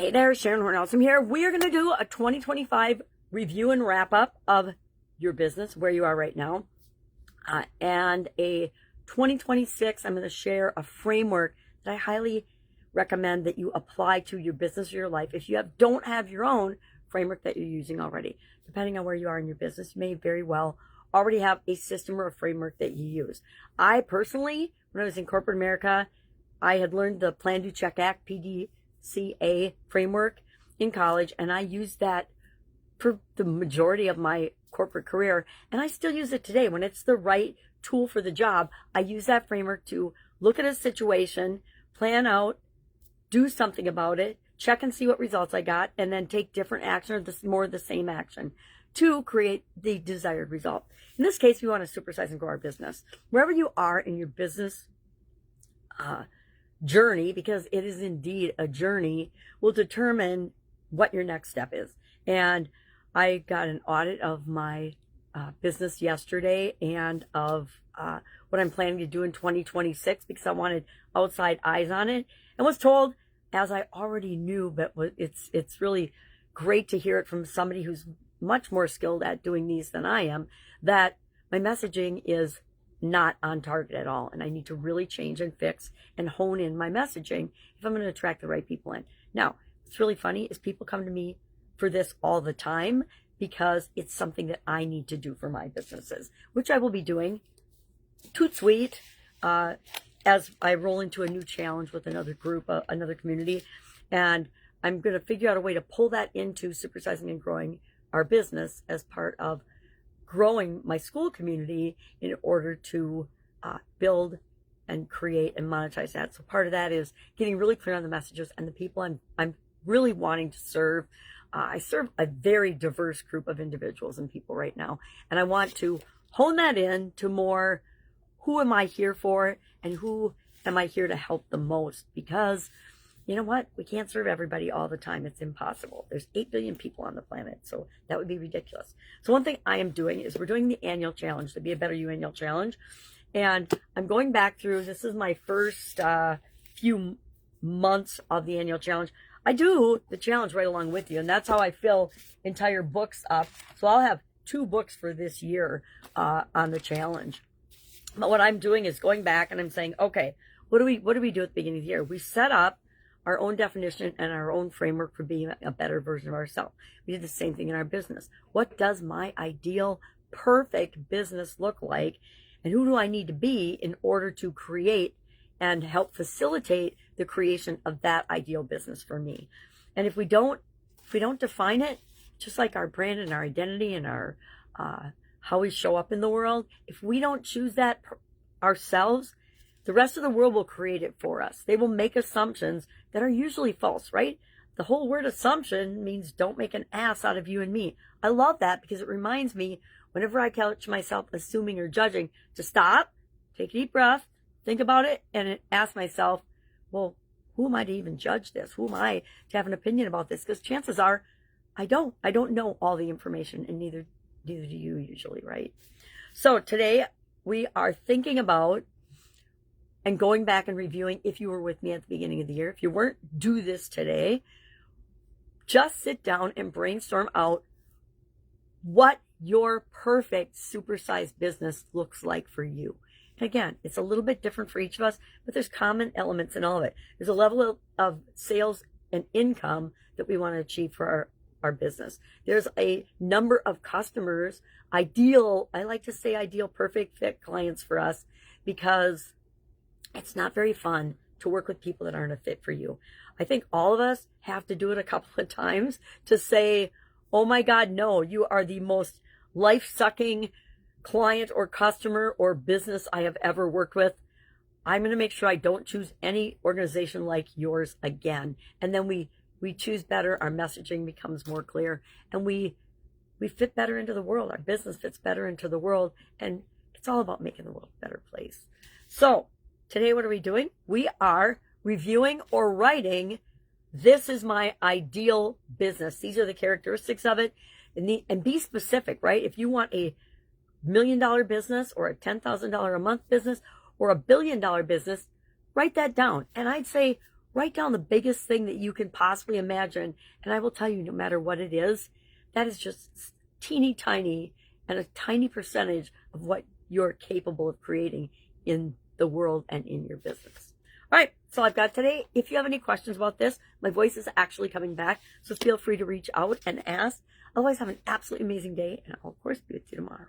Hey there, Sharon Horne-Ellstrom here. We are going to do a 2025 review and wrap up of your business, where you are right now, and a 2026. I'm going to share a framework that I highly recommend that you apply to your business or your life. If you don't have your own framework that you're using already, depending on where you are in your business, you may very well already have a system or a framework that you use. I personally, when I was in corporate America, I had learned the Plan, Do, Check, Act, PDCA framework in college, and I used that for the majority of my corporate career, and I still use it today. When it's the right tool for the job, I use that framework to look at a situation, plan out, do something about it, check and see what results I got, and then take different action or more of the same action to create the desired result. In this case, we want to supersize and grow our business. Wherever you are in your business journey, because it is indeed a journey, will determine what your next step is. And I got an audit of my business yesterday and of what I'm planning to do in 2026, because I wanted outside eyes on it, and was told, as I already knew, but it's really great to hear it from somebody who's much more skilled at doing these than I am, that my messaging is not on target at all, and I need to really change and fix and hone in my messaging if I'm going to attract the right people in. Now, what's really funny is people come to me for this all the time because it's something that I need to do for my businesses, which I will be doing toot sweet as I roll into a new challenge with another group, another community, and I'm going to figure out a way to pull that into supersizing and growing our business as part of growing my school community in order to build and create and monetize that. So part of that is getting really clear on the messages and the people I'm really wanting to serve. I serve a very diverse group of individuals and people right now, and I want to hone that in to more who am I here for and who am I here to help the most, because you know what? We can't serve everybody all the time. It's impossible. There's 8 billion people on the planet, so that would be ridiculous. So one thing I am doing is we're doing the annual challenge, the Be a Better You annual challenge. And I'm going back through, this is my first few months of the annual challenge. I do the challenge right along with you, and that's how I fill entire books up. So I'll have 2 books for this year on the challenge. But what I'm doing is going back and I'm saying, okay, what do we do at the beginning of the year? We set up our own definition and our own framework for being a better version of ourselves. We did the same thing in our business. What does my ideal, perfect business look like? And who do I need to be in order to create and help facilitate the creation of that ideal business for me? And if we don't define it, just like our brand and our identity and our how we show up in the world, if we don't choose that ourselves, the rest of the world will create it for us. They will make assumptions that are usually false, right? The whole word assumption means don't make an ass out of you and me. I love that because it reminds me, whenever I catch myself assuming or judging, to stop, take a deep breath, think about it, and ask myself, well, who am I to even judge this? Who am I to have an opinion about this? Because chances are I don't know all the information, and neither do you usually, right? So today we are thinking about and going back and reviewing, if you were with me at the beginning of the year. If you weren't, do this today. Just sit down and brainstorm out what your perfect supersized business looks like for you. And again, it's a little bit different for each of us, but there's common elements in all of it. There's a level of sales and income that we want to achieve for our business. There's a number of customers, I like to say ideal, perfect fit clients for us, because it's not very fun to work with people that aren't a fit for you. I think all of us have to do it a couple of times to say, oh my God, no, you are the most life-sucking client or customer or business I have ever worked with. I'm going to make sure I don't choose any organization like yours again. And then we choose better, our messaging becomes more clear, and we fit better into the world. Our business fits better into the world, and it's all about making the world a better place. So today, what are we doing? We are reviewing or writing, this is my ideal business. These are the characteristics of it. And be specific, right? If you want a $1 million business or a $10,000 a month business or a $1 billion business, write that down. And I'd say Write down the biggest thing that you can possibly imagine. And I will tell you, no matter what it is, that is just teeny tiny and a tiny percentage of what you're capable of creating in the world and in your business. All right, that's all I've got today. If you have any questions about this, my voice is actually coming back, so feel free to reach out and ask. Otherwise, have an absolutely amazing day, and I'll, of course, be with you tomorrow.